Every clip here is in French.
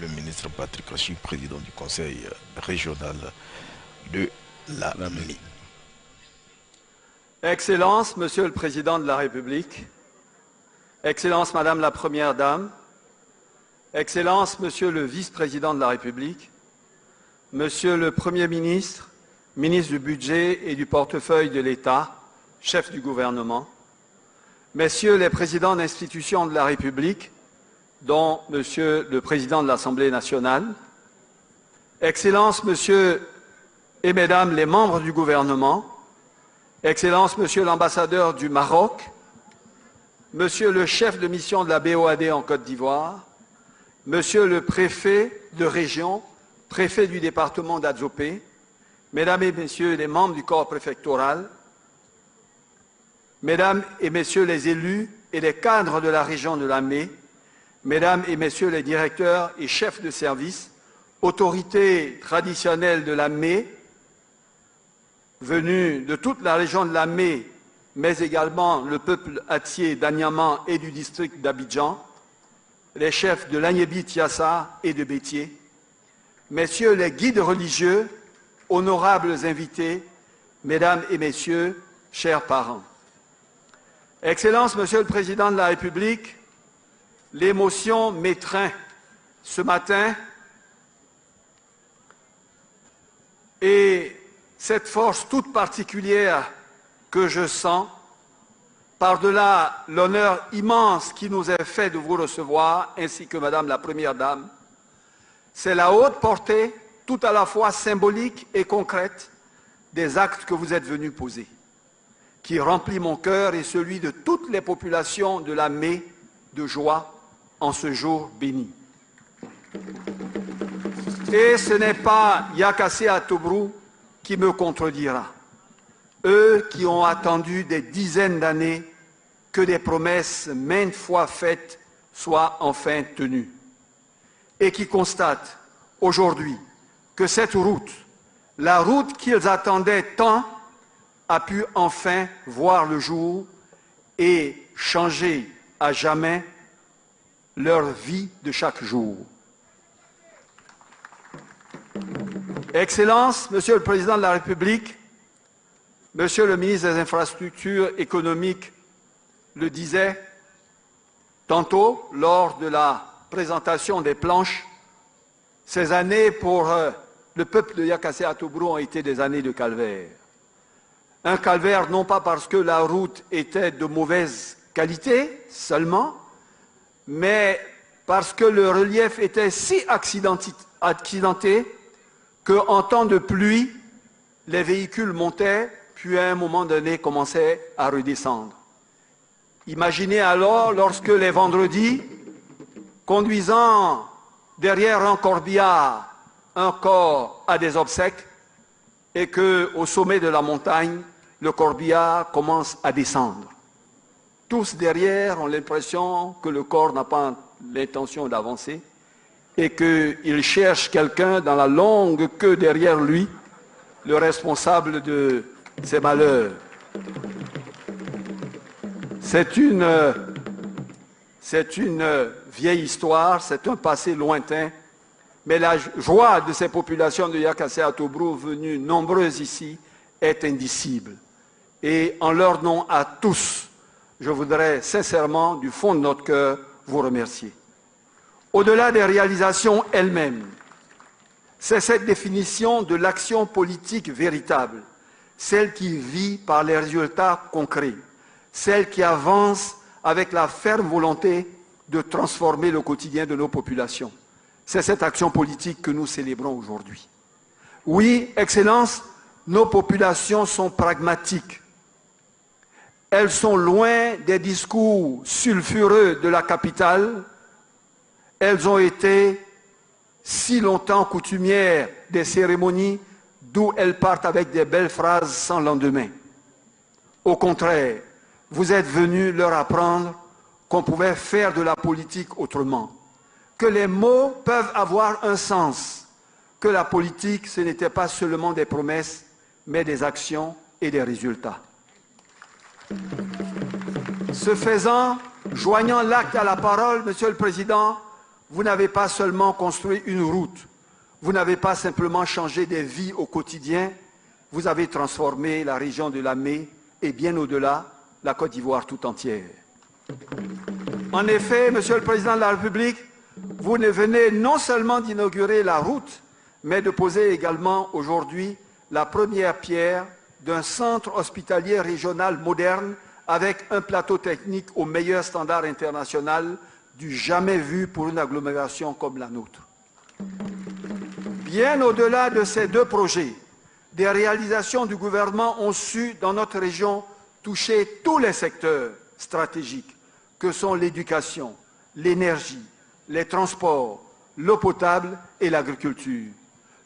le ministre Patrick Rachi, président du conseil régional de la MI. Excellences, Monsieur le Président de la République, Excellences, Madame la Première Dame, Excellences, Monsieur le Vice-président de la République, Monsieur le Premier ministre, ministre du Budget et du portefeuille de l'État, chef du gouvernement, Messieurs les présidents d'institutions de la République, dont Monsieur le Président de l'Assemblée nationale, Excellences, Monsieur et Mesdames les membres du gouvernement, Excellences, Monsieur l'ambassadeur du Maroc, Monsieur le chef de mission de la BOAD en Côte d'Ivoire, Monsieur le préfet de région, préfet du département d'Adzopé, Mesdames et Messieurs les membres du corps préfectoral, Mesdames et Messieurs les élus et les cadres de la région de Lamé, Mesdames et Messieurs les directeurs et chefs de service, autorités traditionnelles de Lamé, venus de toute la région de Lamé, mais également le peuple Atié d'Agnaman et du district d'Abidjan, les chefs de l'Agnébi Tiassa et de Bétier, Messieurs les guides religieux, honorables invités, Mesdames et Messieurs, chers parents. Excellences, Monsieur le Président de la République, l'émotion m'étreint ce matin et cette force toute particulière que je sens, par-delà l'honneur immense qui nous est fait de vous recevoir, ainsi que Madame la Première Dame, c'est la haute portée, tout à la fois symbolique et concrète, des actes que vous êtes venus poser, qui remplit mon cœur et celui de toutes les populations de la Mé de joie en ce jour béni. Et ce n'est pas Yakassé Atobrou qui me contredira. Eux qui ont attendu des dizaines d'années que des promesses maintes fois faites soient enfin tenues. Et qui constatent aujourd'hui que cette route, la route qu'ils attendaient tant, a pu enfin voir le jour et changer à jamais leur vie de chaque jour. Excellences, Monsieur le Président de la République, Monsieur le ministre des Infrastructures économiques le disait tantôt lors de la présentation des planches, ces années pour le peuple de Yakassé Atobrou ont été des années de calvaire. Un calvaire non pas parce que la route était de mauvaise qualité seulement, mais parce que le relief était si accidenté qu'en temps de pluie, les véhicules montaient, puis à un moment donné commençaient à redescendre. Imaginez alors lorsque les vendredis, conduisant derrière un corbillard un corps à des obsèques, et qu'au sommet de la montagne, le corbillard commence à descendre. Tous derrière ont l'impression que le corps n'a pas l'intention d'avancer et qu'il cherche quelqu'un dans la longue queue derrière lui, le responsable de ses malheurs. C'est une vieille histoire, c'est un passé lointain, mais la joie de ces populations de Yakassé Atobrou venues nombreuses ici est indicible. Et en leur nom à tous, je voudrais sincèrement, du fond de notre cœur, vous remercier. Au-delà des réalisations elles-mêmes, c'est cette définition de l'action politique véritable, celle qui vit par les résultats concrets, celle qui avance avec la ferme volonté de transformer le quotidien de nos populations. C'est cette action politique que nous célébrons aujourd'hui. Oui, Excellences, nos populations sont pragmatiques. Elles sont loin des discours sulfureux de la capitale. Elles ont été si longtemps coutumières des cérémonies d'où elles partent avec des belles phrases sans lendemain. Au contraire, vous êtes venus leur apprendre qu'on pouvait faire de la politique autrement, que les mots peuvent avoir un sens, que la politique, ce n'était pas seulement des promesses, mais des actions et des résultats. Ce faisant, joignant l'acte à la parole, Monsieur le Président, vous n'avez pas seulement construit une route, vous n'avez pas simplement changé des vies au quotidien, vous avez transformé la région de Lamé et bien au-delà, la Côte d'Ivoire tout entière. En effet, Monsieur le Président de la République, vous venez non seulement d'inaugurer la route, mais de poser également aujourd'hui la première pierre d'un centre hospitalier régional moderne avec un plateau technique au meilleur standard international du jamais vu pour une agglomération comme la nôtre. Bien au-delà de ces deux projets, des réalisations du gouvernement ont su, dans notre région, toucher tous les secteurs stratégiques que sont l'éducation, l'énergie, les transports, l'eau potable et l'agriculture.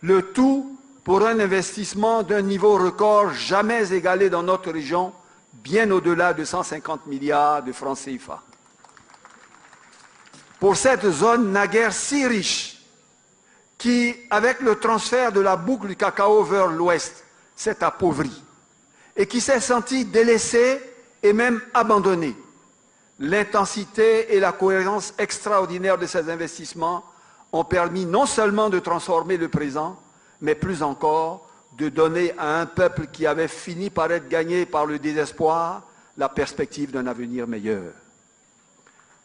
Le tout pour un investissement d'un niveau record jamais égalé dans notre région, bien au-delà de 150 milliards de francs CFA. Pour cette zone naguère si riche, qui, avec le transfert de la boucle du cacao vers l'ouest, s'est appauvrie et qui s'est sentie délaissée et même abandonnée, l'intensité et la cohérence extraordinaire de ces investissements ont permis non seulement de transformer le présent, mais plus encore de donner à un peuple qui avait fini par être gagné par le désespoir la perspective d'un avenir meilleur.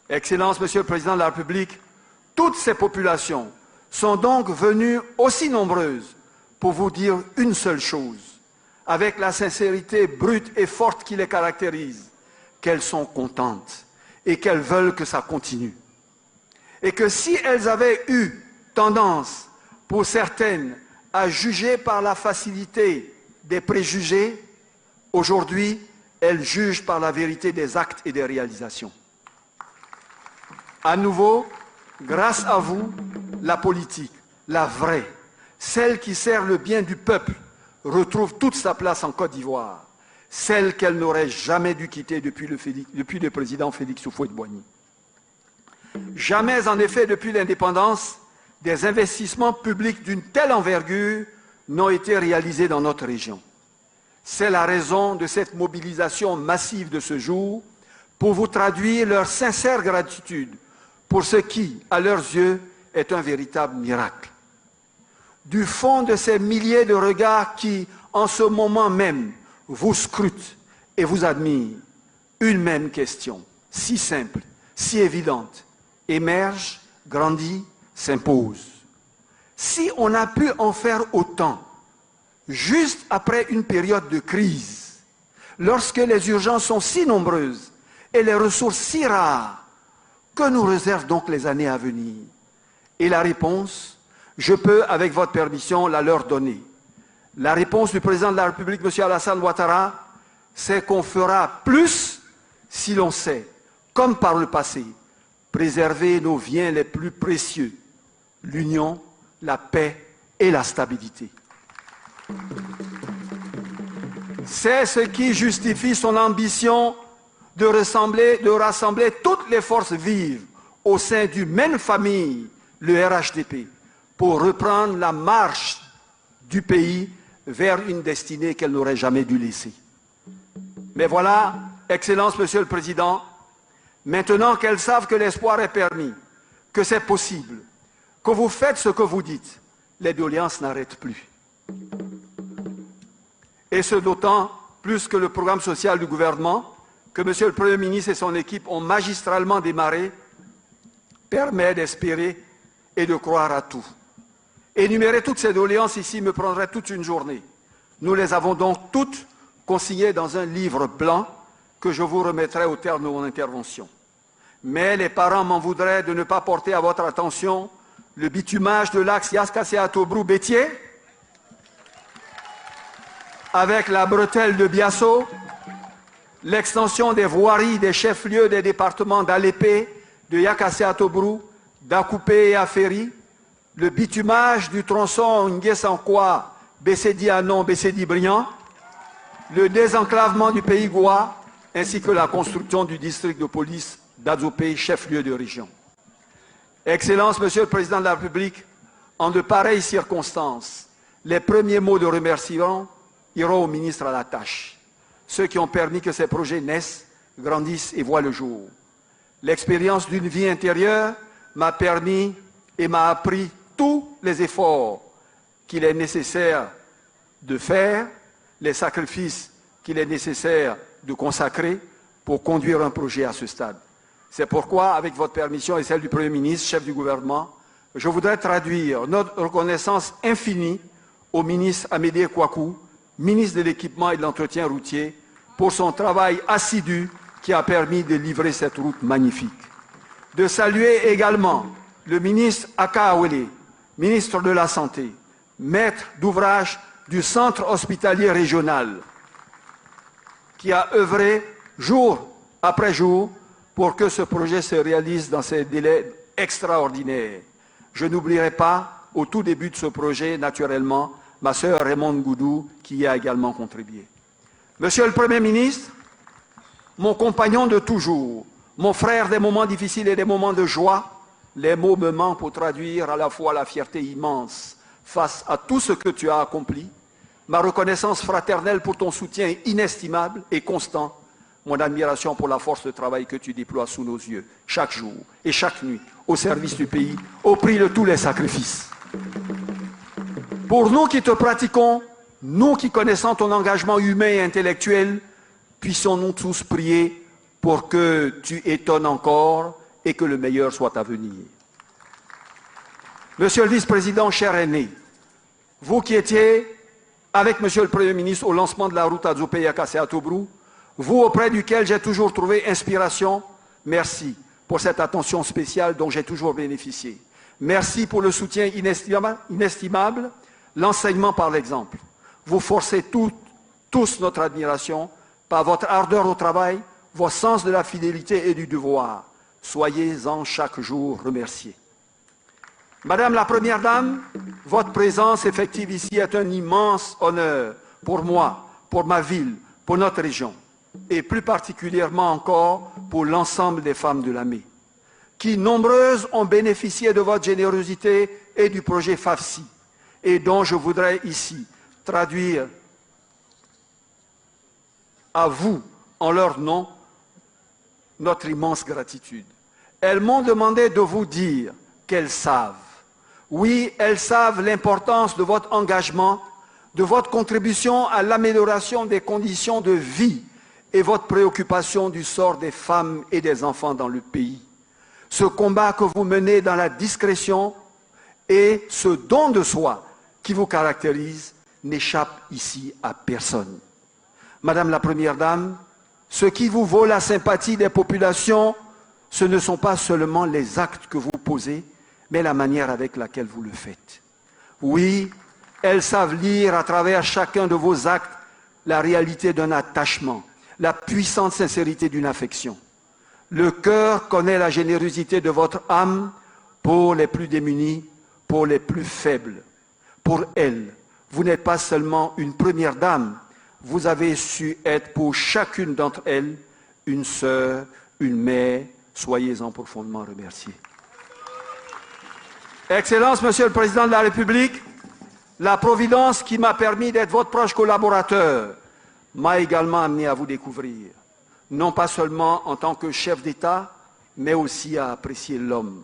Excellence, Monsieur le Président de la République, toutes ces populations sont donc venues aussi nombreuses pour vous dire une seule chose, avec la sincérité brute et forte qui les caractérise, qu'elles sont contentes et qu'elles veulent que ça continue. Et que si elles avaient eu tendance, pour certaines, à juger par la facilité des préjugés, aujourd'hui, elles jugent par la vérité des actes et des réalisations. À nouveau, grâce à vous, la politique, la vraie, celle qui sert le bien du peuple, retrouve toute sa place en Côte d'Ivoire, celle qu'elle n'aurait jamais dû quitter depuis le président Félix Houphouët-Boigny. Jamais, en effet, depuis l'indépendance, des investissements publics d'une telle envergure n'ont été réalisés dans notre région. C'est la raison de cette mobilisation massive de ce jour pour vous traduire leur sincère gratitude pour ce qui, à leurs yeux, est un véritable miracle. Du fond de ces milliers de regards qui, en ce moment même, vous scrutent et vous admirent, une même question, si simple, si évidente, émerge, grandit, s'impose. Si on a pu en faire autant, juste après une période de crise, lorsque les urgences sont si nombreuses et les ressources si rares, que nous réservent donc les années à venir? Et la réponse, je peux, avec votre permission, la leur donner. La réponse du président de la République, M. Alassane Ouattara, c'est qu'on fera plus si l'on sait, comme par le passé, préserver nos biens les plus précieux, l'union, la paix et la stabilité. C'est ce qui justifie son ambition de rassembler toutes les forces vives au sein d'une même famille, le RHDP, pour reprendre la marche du pays vers une destinée qu'elle n'aurait jamais dû laisser. Mais voilà, Excellence, Monsieur le Président, maintenant qu'elles savent que l'espoir est permis, que c'est possible, que vous faites ce que vous dites, les doléances n'arrêtent plus. Et ce d'autant plus que le programme social du gouvernement, que Monsieur le Premier ministre et son équipe ont magistralement démarré, permet d'espérer et de croire à tout. Énumérer toutes ces doléances ici me prendrait toute une journée. Nous les avons donc toutes consignées dans un livre blanc que je vous remettrai au terme de mon intervention. Mais les parents m'en voudraient de ne pas porter à votre attention le bitumage de l'axe Yakassé-Atobrou-Bétier, avec la bretelle de Biasso, l'extension des voiries des chefs-lieux des départements d'Alépé, de Yakassé-Atobrou, d'Akoupé et Aféry, le bitumage du tronçon Nguessankoua, Bessedi-Anon, Bessedi-Briand, le désenclavement du pays Goua, ainsi que la construction du district de police d'Adzopé, chef-lieu de région. Excellence, Monsieur le Président de la République, en de pareilles circonstances, les premiers mots de remerciement iront au ministre à la tâche, ceux qui ont permis que ces projets naissent, grandissent et voient le jour. L'expérience d'une vie intérieure m'a permis et m'a appris tous les efforts qu'il est nécessaire de faire, les sacrifices qu'il est nécessaire de consacrer pour conduire un projet à ce stade. C'est pourquoi, avec votre permission et celle du Premier ministre, chef du gouvernement, je voudrais traduire notre reconnaissance infinie au ministre Amédée Kouakou, ministre de l'Équipement et de l'Entretien routier, pour son travail assidu qui a permis de livrer cette route magnifique. De saluer également le ministre Aka Awele, ministre de la Santé, maître d'ouvrage du centre hospitalier régional, qui a œuvré jour après jour pour que ce projet se réalise dans ces délais extraordinaires. Je n'oublierai pas, au tout début de ce projet, naturellement, ma sœur Raymonde Goudou, qui y a également contribué. Monsieur le Premier ministre, mon compagnon de toujours, mon frère des moments difficiles et des moments de joie, les mots me manquent pour traduire à la fois la fierté immense face à tout ce que tu as accompli, ma reconnaissance fraternelle pour ton soutien inestimable et constant, mon admiration pour la force de travail que tu déploies sous nos yeux, chaque jour et chaque nuit, au service du pays, au prix de tous les sacrifices. Pour nous qui te pratiquons, nous qui connaissons ton engagement humain et intellectuel, puissons-nous tous prier pour que tu étonnes encore et que le meilleur soit à venir. Monsieur le vice-président, cher aîné, vous qui étiez avec Monsieur le Premier ministre au lancement de la route Adzopé-Yakassé-Atobrou, vous auprès duquel j'ai toujours trouvé inspiration, merci pour cette attention spéciale dont j'ai toujours bénéficié. Merci pour le soutien inestimable, l'enseignement par l'exemple. Vous forcez tous notre admiration par votre ardeur au travail, votre sens de la fidélité et du devoir. Soyez-en chaque jour remerciés. Madame la Première Dame, votre présence effective ici est un immense honneur pour moi, pour ma ville, pour notre région, et plus particulièrement encore pour l'ensemble des femmes de l'AME, qui nombreuses ont bénéficié de votre générosité et du projet FAFSI, et dont je voudrais ici traduire à vous, en leur nom, notre immense gratitude. Elles m'ont demandé de vous dire qu'elles savent. Oui, elles savent l'importance de votre engagement, de votre contribution à l'amélioration des conditions de vie et votre préoccupation du sort des femmes et des enfants dans le pays. Ce combat que vous menez dans la discrétion et ce don de soi qui vous caractérise n'échappe ici à personne. Madame la Première Dame, ce qui vous vaut la sympathie des populations, ce ne sont pas seulement les actes que vous posez, mais la manière avec laquelle vous le faites. Oui, elles savent lire à travers chacun de vos actes la réalité d'un attachement, la puissante sincérité d'une affection. Le cœur connaît la générosité de votre âme pour les plus démunis, pour les plus faibles. Pour elles, vous n'êtes pas seulement une première dame, vous avez su être pour chacune d'entre elles une sœur, une mère. Soyez-en profondément remerciés. Excellence, Monsieur le Président de la République, la Providence qui m'a permis d'être votre proche collaborateur m'a également amené à vous découvrir, non pas seulement en tant que chef d'État, mais aussi à apprécier l'homme.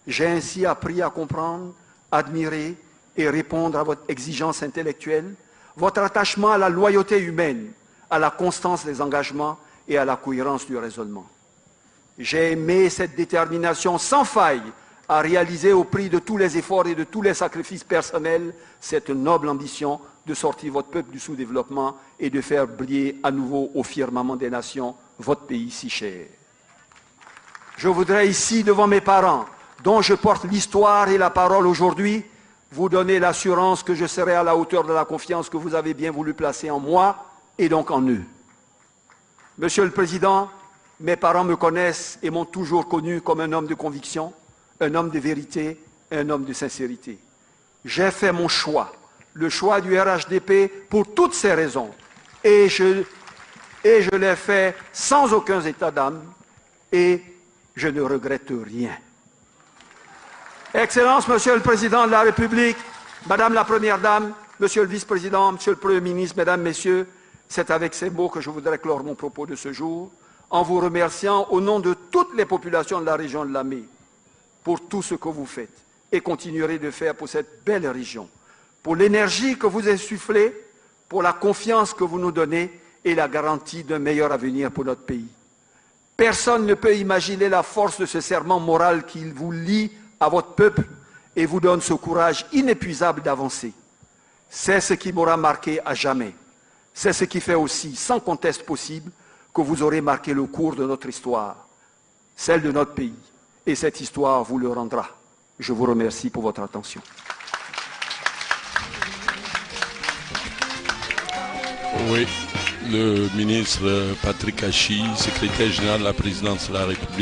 J'ai ainsi appris à comprendre, admirer et répondre à votre exigence intellectuelle, votre attachement à la loyauté humaine, à la constance des engagements et à la cohérence du raisonnement. J'ai aimé cette détermination sans faille à réaliser au prix de tous les efforts et de tous les sacrifices personnels cette noble ambition de sortir votre peuple du sous-développement et de faire briller à nouveau au firmament des nations votre pays si cher. Je voudrais ici, devant mes parents, dont je porte l'histoire et la parole aujourd'hui, vous donner l'assurance que je serai à la hauteur de la confiance que vous avez bien voulu placer en moi et donc en eux. Monsieur le Président, mes parents me connaissent et m'ont toujours connu comme un homme de conviction, un homme de vérité, un homme de sincérité. J'ai fait mon choix, le choix du RHDP pour toutes ces raisons. Et je l'ai fait sans aucun état d'âme et je ne regrette rien. Excellence, Monsieur le Président de la République, Madame la Première Dame, Monsieur le Vice-président, Monsieur le Premier ministre, Mesdames, Messieurs, c'est avec ces mots que je voudrais clore mon propos de ce jour, en vous remerciant au nom de toutes les populations de la région de l'AME, pour tout ce que vous faites et continuerez de faire pour cette belle région, pour l'énergie que vous insufflez, pour la confiance que vous nous donnez et la garantie d'un meilleur avenir pour notre pays. Personne ne peut imaginer la force de ce serment moral qui vous lie à votre peuple et vous donne ce courage inépuisable d'avancer. C'est ce qui m'aura marqué à jamais. C'est ce qui fait aussi, sans conteste possible, que vous aurez marqué le cours de notre histoire, celle de notre pays. Et cette histoire vous le rendra. Je vous remercie pour votre attention. Oui, le ministre Patrick Hachi, secrétaire général de la présidence de la République.